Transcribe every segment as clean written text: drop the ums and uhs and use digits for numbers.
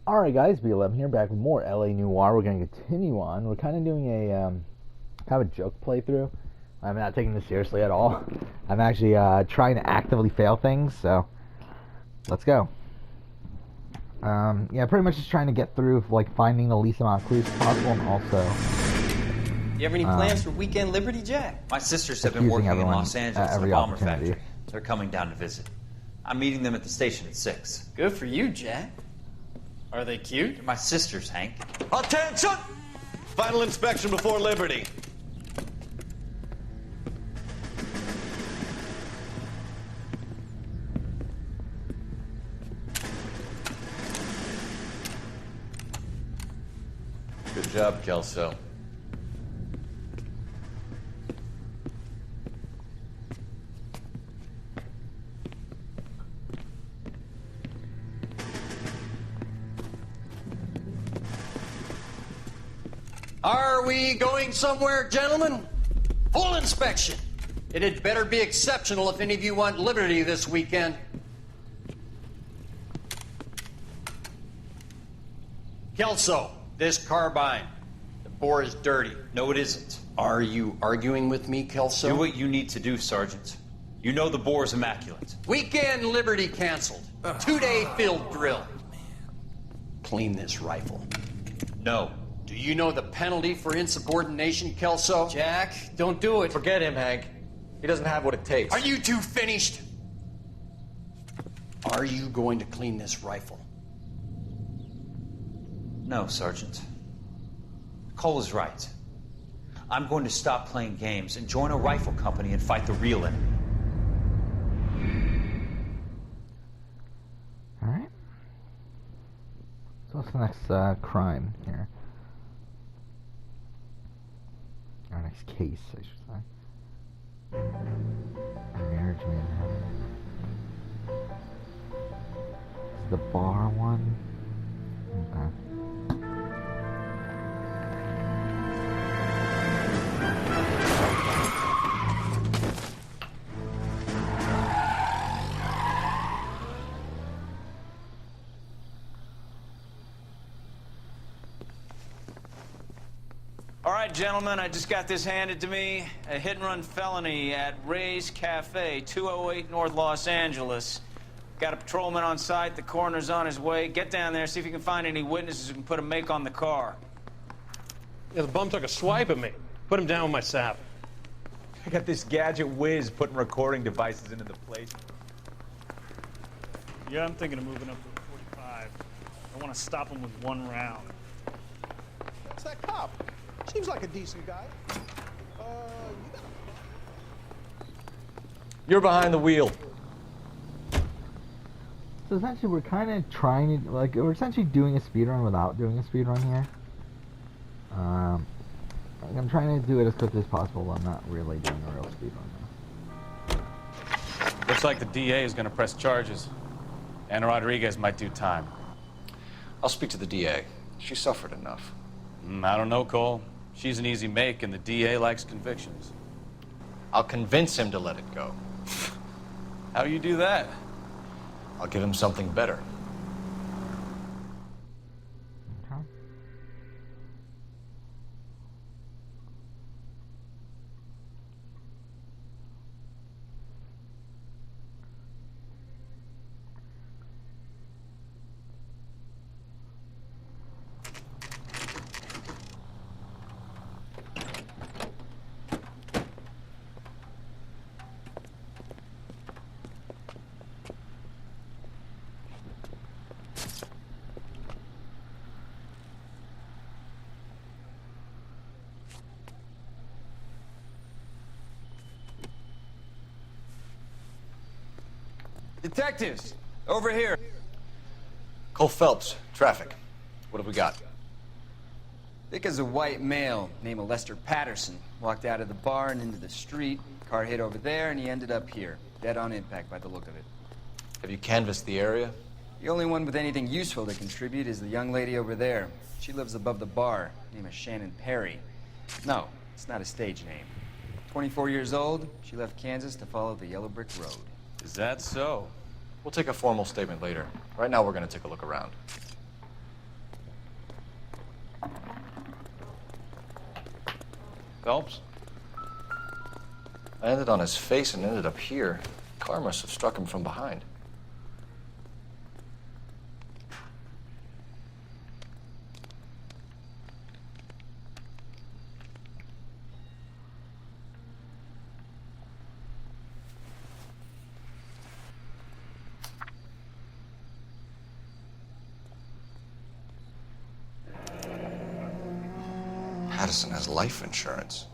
Alright guys, B11 here, back with more LA Noire. We're going to continue on. We're kind of doing a kind of a joke playthrough. I'm not taking this seriously at all. I'm actually trying to actively fail things, so let's go. Yeah, pretty much just trying to get through, like, finding the least amount of clues possible, and also... You have any plans for Weekend Liberty, Jack? My sisters have been working in Los Angeles in a bomber factory. They're coming down to visit. I'm meeting them at the station at 6. Good for you, Jack. Are they cute? They're my sisters, Hank. Attention! Final inspection before Liberty. Good job, Kelso. Are we going somewhere, gentlemen? Full inspection. It had better be exceptional if any of you want liberty this weekend. Kelso, this carbine. The bore is dirty. No, it isn't. Are you arguing with me, Kelso? Do what you need to do, Sergeant. You know the bore is immaculate. Weekend liberty canceled. 2-day field drill. Clean this rifle. No. Do you know the penalty for insubordination, Kelso? Jack, don't do it. Forget him, Hank. He doesn't have what it takes. Are you two finished? Are you going to clean this rifle? No, Sergeant. Cole is right. I'm going to stop playing games and join a rifle company and fight the real enemy. Alright. So what's the next crime here? Our next case, I should say. Marriage manhunt. Is the bar one? Okay. All right, gentlemen, I just got this handed to me. A hit-and-run felony at Ray's Cafe, 208 North Los Angeles. Got a patrolman on site. The coroner's on his way. Get down there, see if you can find any witnesses who can put a make on the car. Yeah, the bum took a swipe at me. Put him down with my sap. I got this gadget whiz putting recording devices into the place. Yeah, I'm thinking of moving up to a 45. I want to stop him with one round. That's that cop. Seems like a decent guy. You're behind the wheel. So essentially we're kind of trying to, like, we're essentially doing a speedrun without doing a speedrun here. I'm trying to do it as quickly as possible, but I'm not really doing a real speedrun now. Looks like the DA is going to press charges. Anna Rodriguez might do time. I'll speak to the DA. She suffered enough. I don't know, Cole. She's an easy make, and the DA likes convictions. I'll convince him to let it go. How do you do that? I'll give him something better. Okay. Detectives, over here. Cole Phelps, traffic. What have we got? Vic is a white male named Lester Patterson. Walked out of the bar and into the street. Car hit over there, and he ended up here. Dead on impact by the look of it. Have you canvassed the area? The only one with anything useful to contribute is the young lady over there. She lives above the bar. Name is Shannon Perry. No, it's not a stage name. 24 years old, she left Kansas to follow the yellow brick road. Is that so? We'll take a formal statement later. Right now, we're going to take a look around. Phelps? I landed on his face and ended up here. Car must have struck him from behind. Madison has life insurance.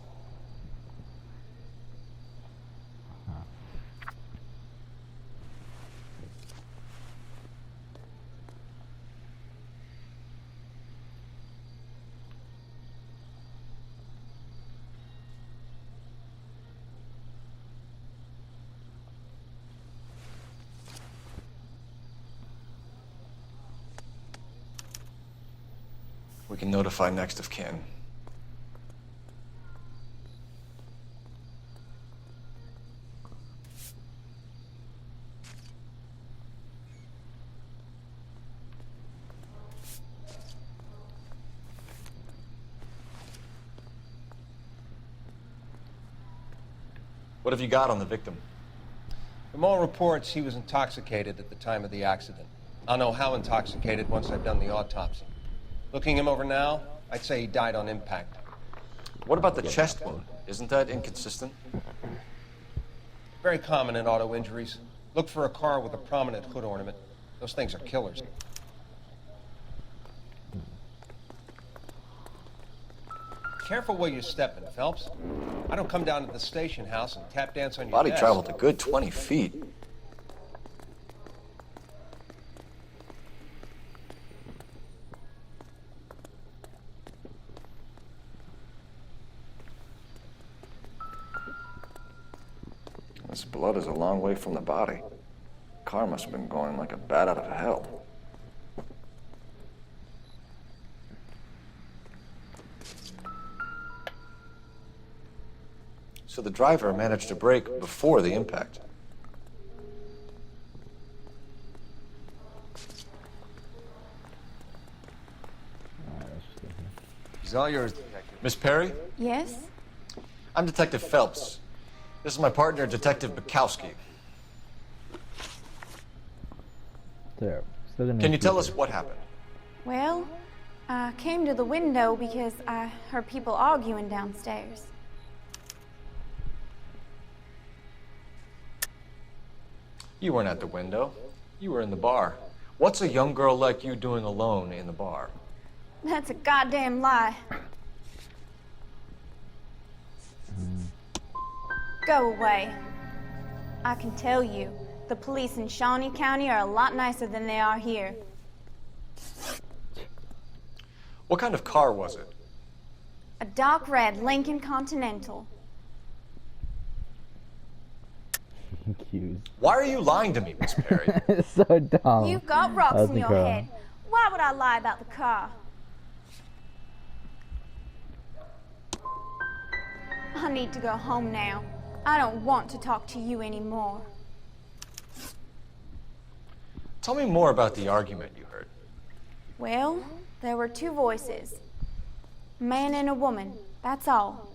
We can notify next of kin. What have you got on the victim? From all reports, he was intoxicated at the time of the accident. I'll know how intoxicated once I've done the autopsy. Looking him over now, I'd say he died on impact. What about the chest wound? Isn't that inconsistent? Very common in auto injuries. Look for a car with a prominent hood ornament. Those things are killers. Careful where you're stepping, Phelps. I don't come down to the station house and tap dance on your Body desk. traveled a good 20 feet. This blood is a long way from the body. Car must have been going like a bat out of hell. So the driver managed to brake before the impact. He's all yours, Detective. Miss Perry? Yes? I'm Detective Phelps. This is my partner, Detective Bukowski. There. Can you tell us what happened? Well, I came to the window because I heard people arguing downstairs. You weren't at the window. You were in the bar. What's a young girl like you doing alone in the bar? That's a goddamn lie. Go away. I can tell you, the police in Shawnee County are a lot nicer than they are here. What kind of car was it? A dark red Lincoln Continental. Accused. Why are you lying to me, Miss Perry? It's so dumb. You've got rocks That's in your incredible. head. Why would I lie about the car? I need to go home now. I don't want to talk to you anymore. Tell me more about the argument you heard. Well, there were two voices. A man and a woman, that's all.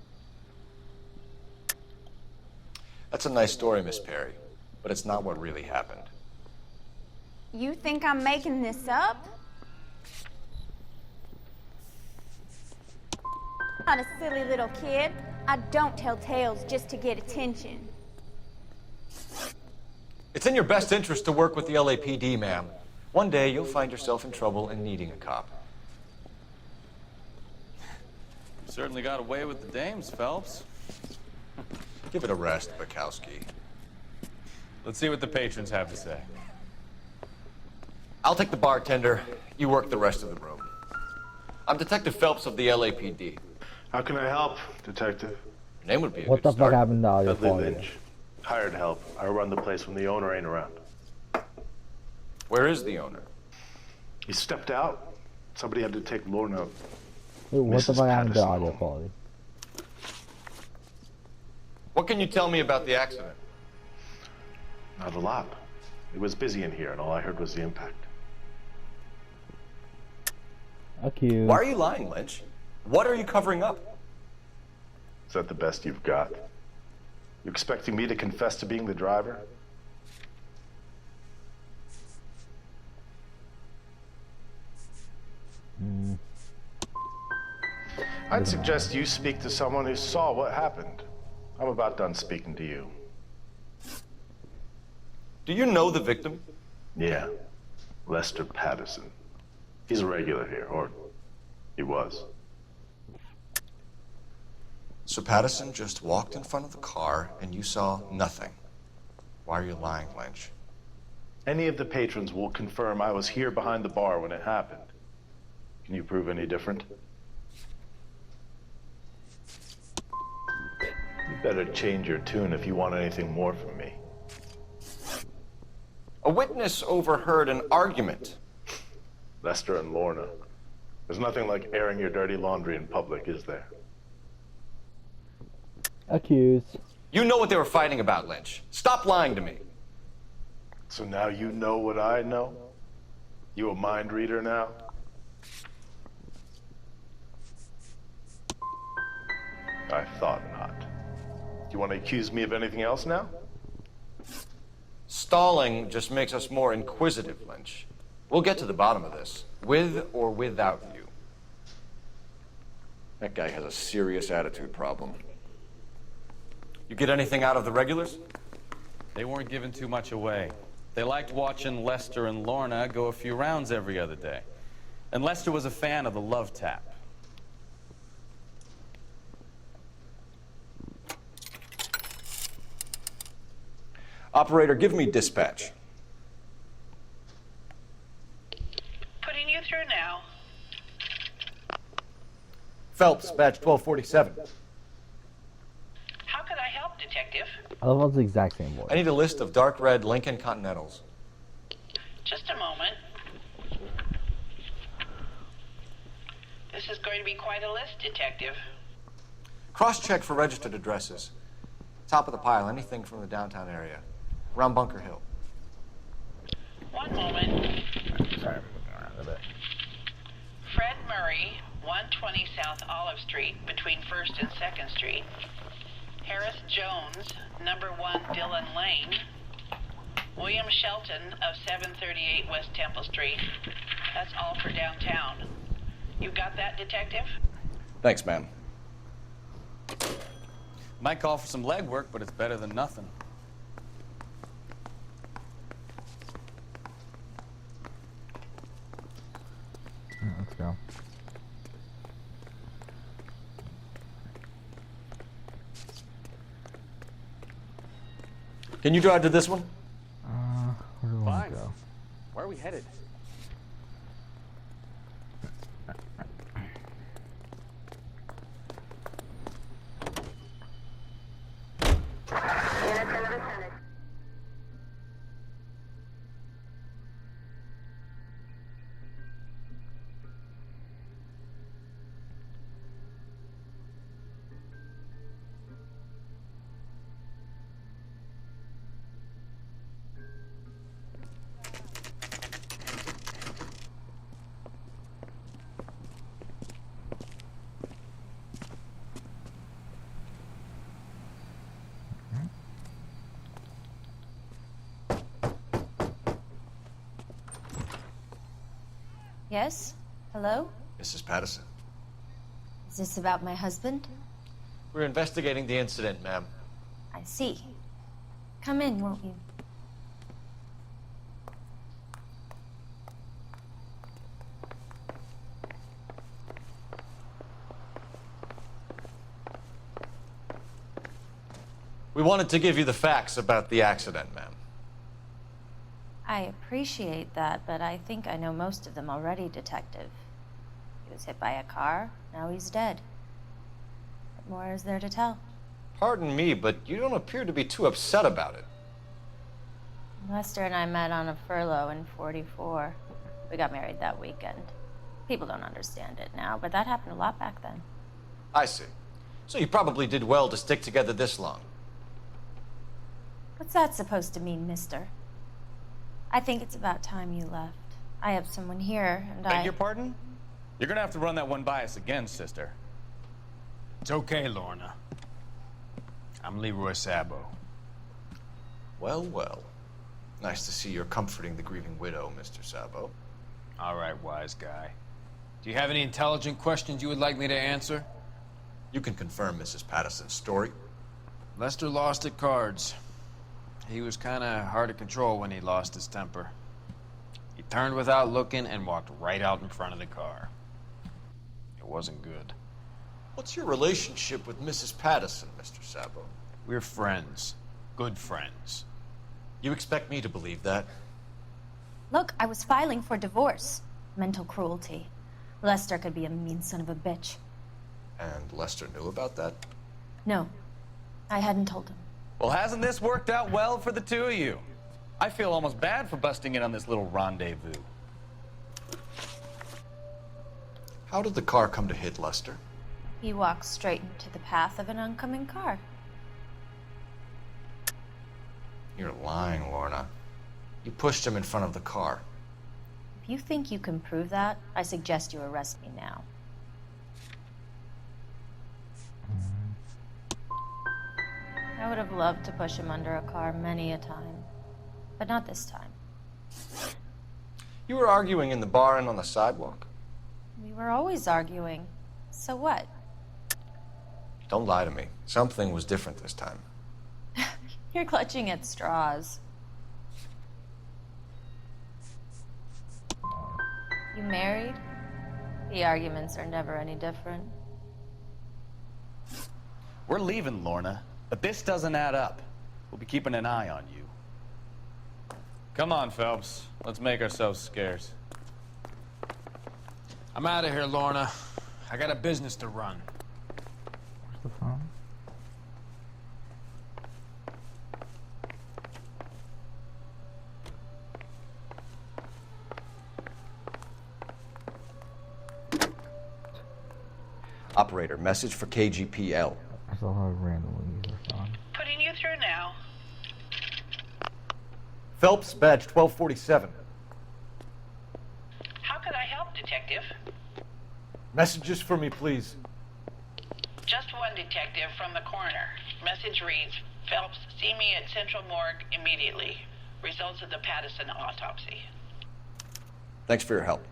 That's a nice story, Miss Perry, but it's not what really happened. You think I'm making this up? I'm not a silly little kid. I don't tell tales just to get attention. It's in your best interest to work with the LAPD, ma'am. One day you'll find yourself in trouble and needing a cop. Certainly got away with the dames, Phelps. Give it a rest, Bukowski. Let's see what the patrons have to say. I'll take the bartender. You work the rest of the room. I'm Detective Phelps of the LAPD. How can I help, Detective? Your name would be a What good the start. fuck happened to all your Dudley quality? Lynch. Hired help. I run the place when the owner ain't around. Where is the owner? He stepped out. Somebody had to take Lorna. Wait, what the Mrs. fuck happened to Patterson audio home. quality? What can you tell me about the accident? Not a lot. It was busy in here, and all I heard was the impact. Accused. Why are you lying, Lynch? What are you covering up? Is that the best you've got? You expecting me to confess to being the driver? I'd suggest you speak to someone who saw what happened. I'm about done speaking to you. Do you know the victim? Yeah, Lester Patterson. He's a regular here, or he was. So Patterson just walked in front of the car and you saw nothing. Why are you lying, Lynch? Any of the patrons will confirm I was here behind the bar when it happened. Can you prove any different? You better change your tune if you want anything more from me. A witness overheard an argument. Lester and Lorna. There's nothing like airing your dirty laundry in public, is there? Accused. You know what they were fighting about, Lynch. Stop lying to me. So now you know what I know? You a mind reader now? I thought not. Do you want to accuse me of anything else now? Stalling just makes us more inquisitive, Lynch. We'll get to the bottom of this, with or without you. That guy has a serious attitude problem. You get anything out of the regulars? They weren't giving too much away. They liked watching Lester and Lorna go a few rounds every other day. And Lester was a fan of the love tap. Operator, give me dispatch. Putting you through now. Phelps, badge 1247. How could I help, Detective? I love how it's the exact same voice. I need a list of dark red Lincoln Continentals. Just a moment. This is going to be quite a list, Detective. Cross-check for registered addresses. Top of the pile, anything from the downtown area. Around Bunker Hill. One moment. Sorry, I'm moving around a bit. Fred Murray, 120 South Olive Street, between 1st and 2nd Street. Harris Jones, number 1 Dillon Lane. William Shelton of 738 West Temple Street. That's all for downtown. You got that, Detective? Thanks, ma'am. Might call for some legwork, but it's better than nothing. Let's go. Can you drive to this one? Where do we want Fine. to go? Where are we headed? Yes? Hello? Mrs. Patterson. Is this about my husband? We're investigating the incident, ma'am. I see. Come in, won't you? We wanted to give you the facts about the accident, ma'am. I appreciate that, but I think I know most of them already, Detective. He was hit by a car, now he's dead. What more is there to tell? Pardon me, but you don't appear to be too upset about it. Lester and I met on a furlough in '44. We got married that weekend. People don't understand it now, but that happened a lot back then. I see. So you probably did well to stick together this long. What's that supposed to mean, mister? I think it's about time you left. I have someone here, and Beg your pardon? You're gonna have to run that one by us again, sister. It's okay, Lorna. I'm Leroy Sabo. Well, well. Nice to see you're comforting the grieving widow, Mr. Sabo. All right, wise guy. Do you have any intelligent questions you would like me to answer? You can confirm Mrs. Patterson's story. Lester lost at cards. He was kind of hard to control when he lost his temper. He turned without looking and walked right out in front of the car. It wasn't good. What's your relationship with Mrs. Patterson, Mr. Sabo? We're friends. Good friends. You expect me to believe that? Look, I was filing for divorce. Mental cruelty. Lester could be a mean son of a bitch. And Lester knew about that? No, I hadn't told him. Well, hasn't this worked out well for the two of you? I feel almost bad for busting in on this little rendezvous. How did the car come to hit Lester? He walked straight into the path of an oncoming car. You're lying, Lorna. You pushed him in front of the car. If you think you can prove that, I suggest you arrest me now. I would have loved to push him under a car many a time, but not this time. You were arguing in the bar and on the sidewalk? We were always arguing. So what? Don't lie to me. Something was different this time. You're clutching at straws. You married? The arguments are never any different. We're leaving, Lorna, but this doesn't add up. We'll be keeping an eye on you. Come on, Phelps. Let's make ourselves scarce. I'm out of here, Lorna. I got a business to run. Where's the phone? Operator, message for KGPL. I still have a randomly user phone. Putting you through now. Phelps, badge 1247. How could I help, Detective? Messages for me, please. Just one detective from the coroner. Message reads, Phelps, see me at Central Morgue immediately. Results of the Patterson autopsy. Thanks for your help.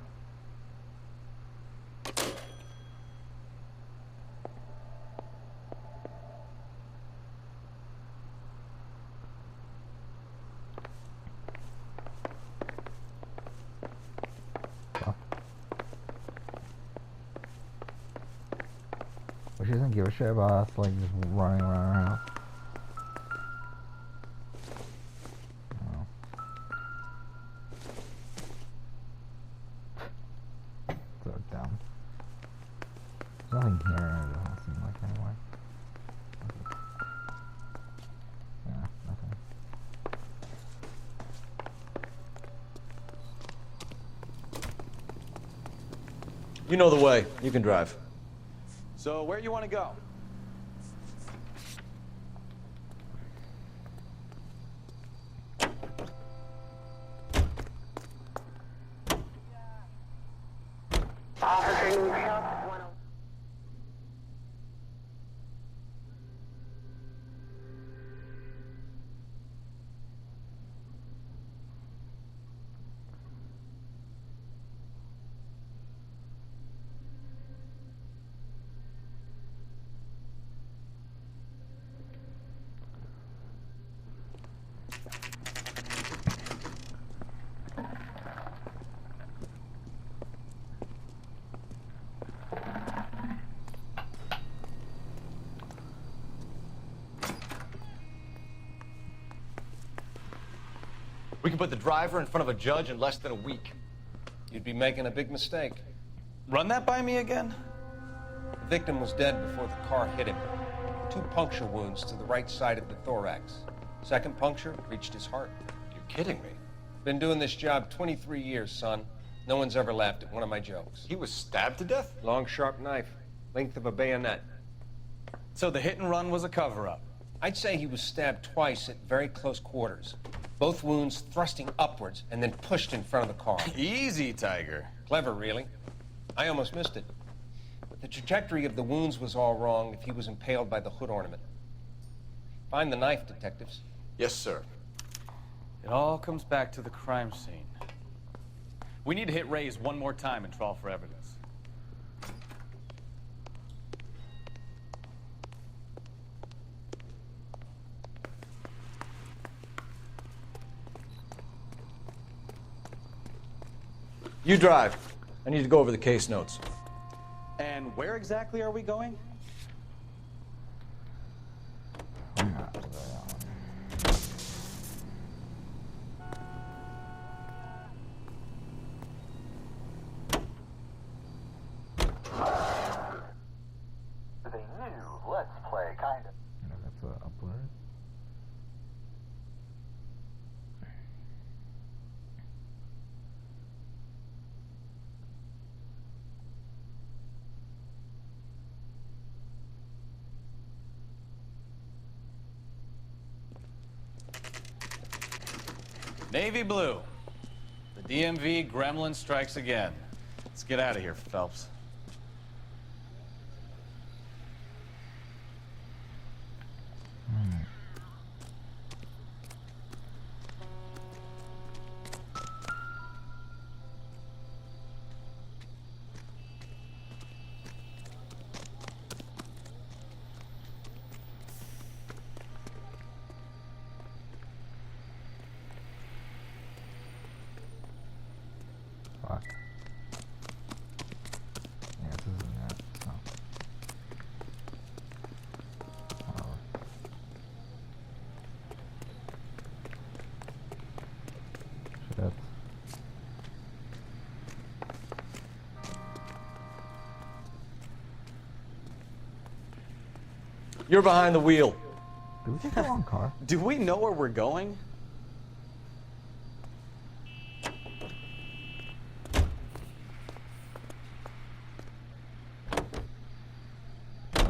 She doesn't give a shit about us, like, just running around her house. Oh. So dumb. There's nothing here, it doesn't seem like, anyway. Yeah, nothing. You know the way. You can drive. So, where you want to go? We can put the driver in front of a judge in less than a week. You'd be making a big mistake. Run that by me again? The victim was dead before the car hit him. 2 puncture wounds to the right side of the thorax. Second puncture reached his heart. You're kidding me. Been doing this job 23 years, son. No one's ever laughed at one of my jokes. He was stabbed to death? Long, sharp knife. Length of a bayonet. So the hit and run was a cover-up? I'd say he was stabbed twice at very close quarters. Both wounds thrusting upwards and then pushed in front of the car. Easy, Tiger. Clever, really. I almost missed it. But The trajectory of the wounds was all wrong if he was impaled by the hood ornament. Find the knife, detectives. Yes, sir. It all comes back to the crime scene. We need to hit Ray's one more time and trawl for evidence. You drive. I need to go over the case notes. And where exactly are we going? Navy blue. The DMV gremlin strikes again. Let's get out of here, Phelps. Fuck. Yeah, this isn't that. So. Shit. You're behind the wheel. Did we take the wrong car? Do we know where we're going?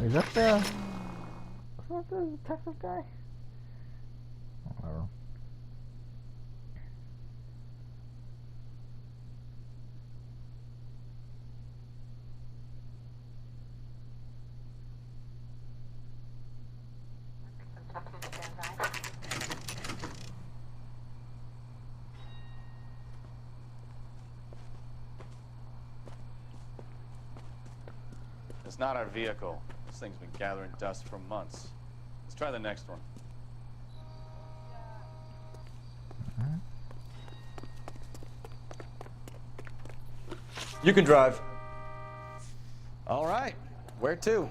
Is that the Texas guy? Whatever. It's not our vehicle. This thing's been gathering dust for months. Let's try the next one. You can drive. All right. Where to?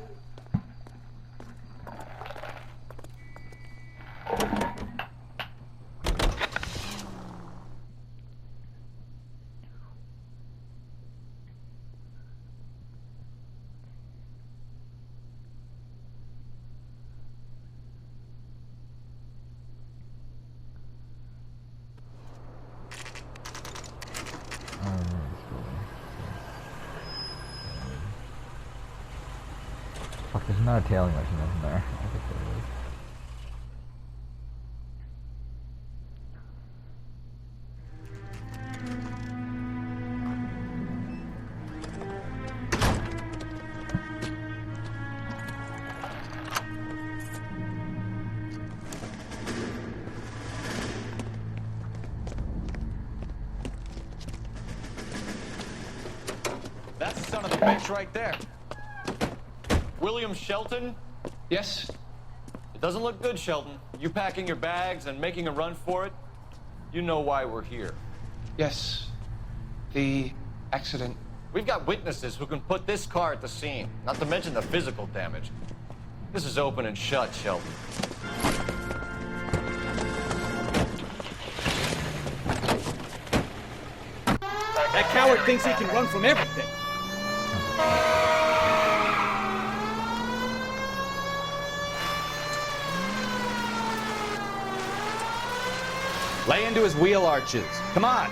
Fuck, there's not a tailing machine in there. I think there is. That's the son of the bitch right there. William Shelton? Yes? It doesn't look good, Shelton. You packing your bags and making a run for it? You know why we're here. Yes. The accident. We've got witnesses who can put this car at the scene, not to mention the physical damage. This is open and shut, Shelton. That coward thinks he can run from everything. Lay into his wheel arches. Come on.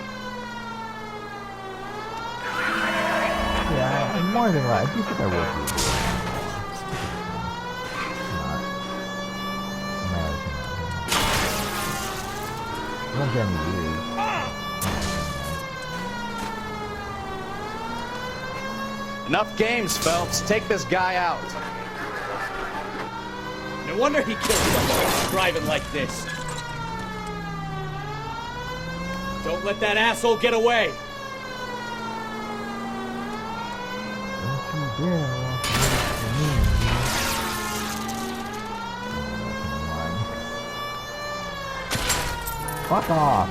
Yeah, I'm more than right. I do think I would do. I won't get any views. Enough games, Phelps. Take this guy out. No wonder he killed someone driving like this. Don't let that asshole get away. Fuck off.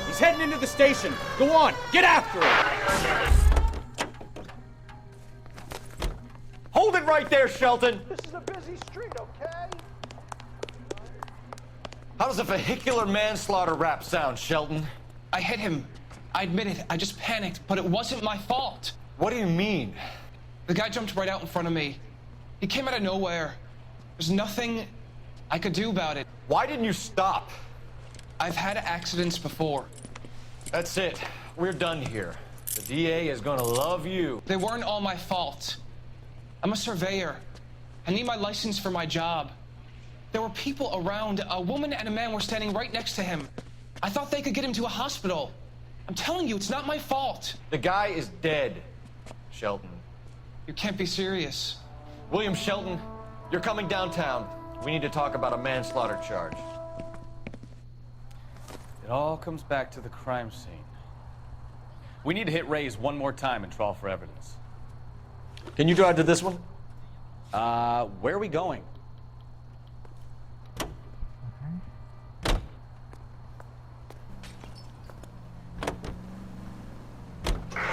He's heading into the station. Go on, get after him. Hold it right there, Shelton. This is a busy street, okay? How does a vehicular manslaughter rap sound, Shelton? I hit him. I admit it. I just panicked, but it wasn't my fault. What do you mean? The guy jumped right out in front of me. He came out of nowhere. There's nothing I could do about it. Why didn't you stop? I've had accidents before. That's it. We're done here. The DA is gonna love you. They weren't all my fault. I'm a surveyor. I need my license for my job. There were people around. A woman and a man were standing right next to him. I thought they could get him to a hospital. I'm telling you, it's not my fault. The guy is dead, Shelton. You can't be serious. William Shelton, you're coming downtown. We need to talk about a manslaughter charge. It all comes back to the crime scene. We need to hit Ray's one more time and trawl for evidence. Can you drive to this one? Where are we going?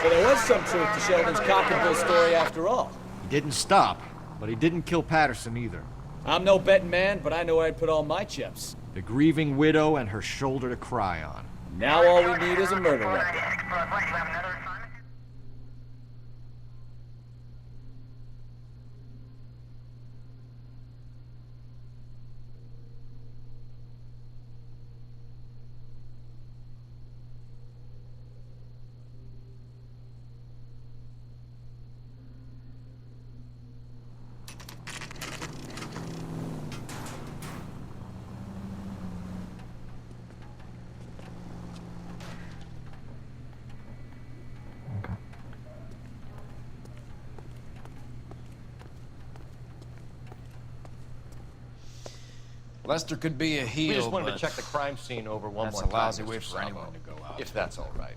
So there was some truth to Sheldon's cock and bull story after all. He didn't stop, but he didn't kill Patterson either. I'm no betting man, but I know where I'd put all my chips. The grieving widow and her shoulder to cry on. Now all we need is a murder weapon. Lester could be a heel, We just wanted but to check the crime scene over one that's more a time. lousy Mr. way for Sabo. anyone to go out. If that's all right.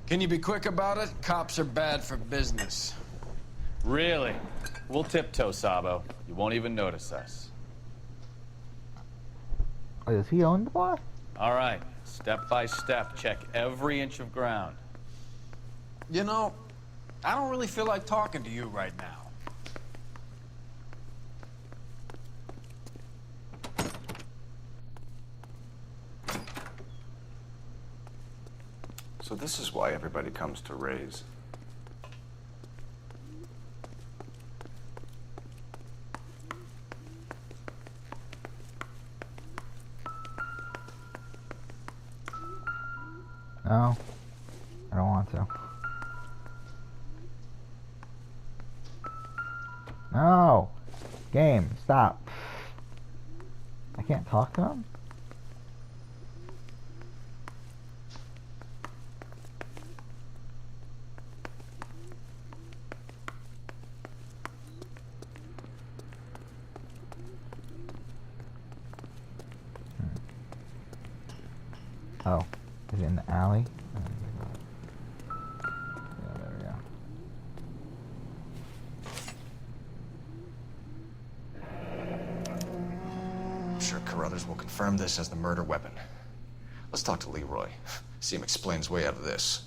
Can you be quick about it? Cops are bad for business. Really? We'll tiptoe, Sabo. You won't even notice us. Oh, does he own the bar? All right. Step by step, check every inch of ground. You know, I don't really feel like talking to you right now. So this is why everybody comes to Ray's. No, I don't want to. No! Game, stop. I can't talk to him? Oh, is it in the alley? Yeah, there we go. I'm sure Carruthers will confirm this as the murder weapon. Let's talk to Leroy. See him explain his way out of this.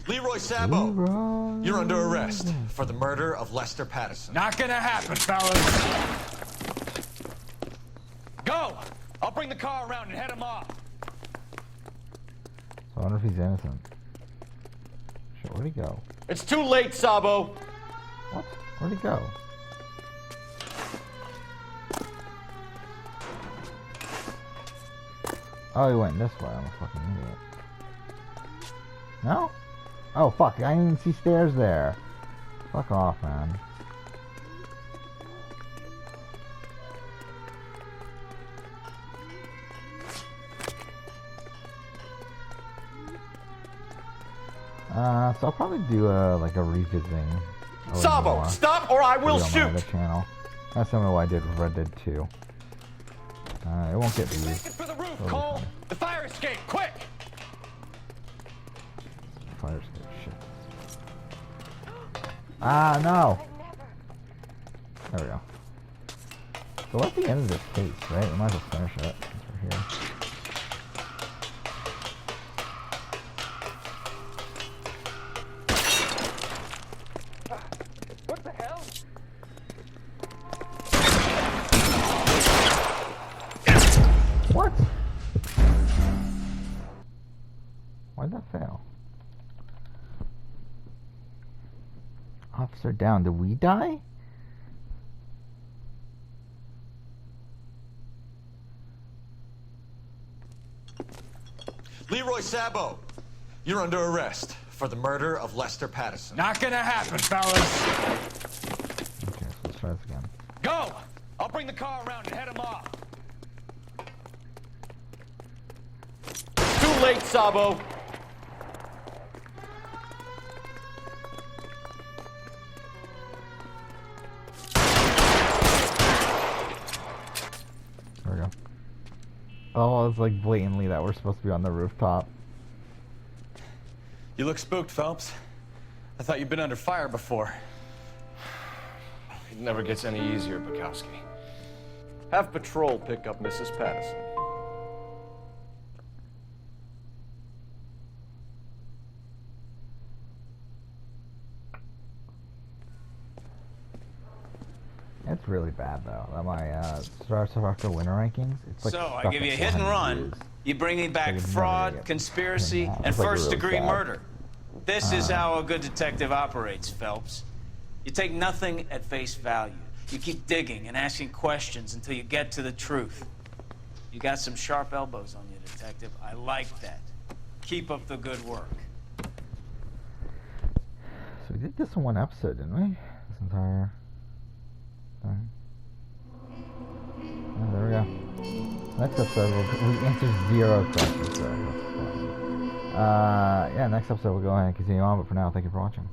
Leroy Sabo, you're under arrest for the murder of Lester Patterson. Not gonna happen, fellas. Go! I'll bring the car around and head him off. So I wonder if he's innocent. Shit, where'd he go? It's too late, Sabo. What? Where'd he go? Oh, he went this way. I'm a fucking idiot. No? Oh, fuck. I didn't even see stairs there. Fuck off, man. So I'll probably do like a revisiting. Sabo, stop or I will shoot! On my other channel. That's similar to what I did with Red Dead 2. It won't get views. For the roof, Cole! The fire escape, quick! Fire escape, shit. Ah, no! There we go. So what's the end of this case, right? We might as well finish it. We're here. What the hell? What? Why'd that fail? Officer down. Did we die? Leroy Sabo, you're under arrest for the murder of Lester Patterson. Not gonna happen, fellas. Okay, so let's try this again. Go! I'll bring the car around and head him off. Too late, Sabo. There we go. Oh, it's like blatantly that we're supposed to be on the rooftop. You look spooked, Phelps. I thought you'd been under fire before. It never gets any easier, Bukowski. Have patrol pick up Mrs. Patterson. It's really bad though. That my starts after winter rankings. It's like So I give you a hit and run. You bring me back fraud, conspiracy, and first-degree murder. This is how a good detective operates, Phelps. You take nothing at face value. You keep digging and asking questions until you get to the truth. You got some sharp elbows on you, detective. I like that. Keep up the good work. So we did this in one episode, didn't we? This entire thing. Oh, there we go. Next episode, we answer 0 questions. So yeah, next episode we'll go ahead and continue on. But for now, thank you for watching.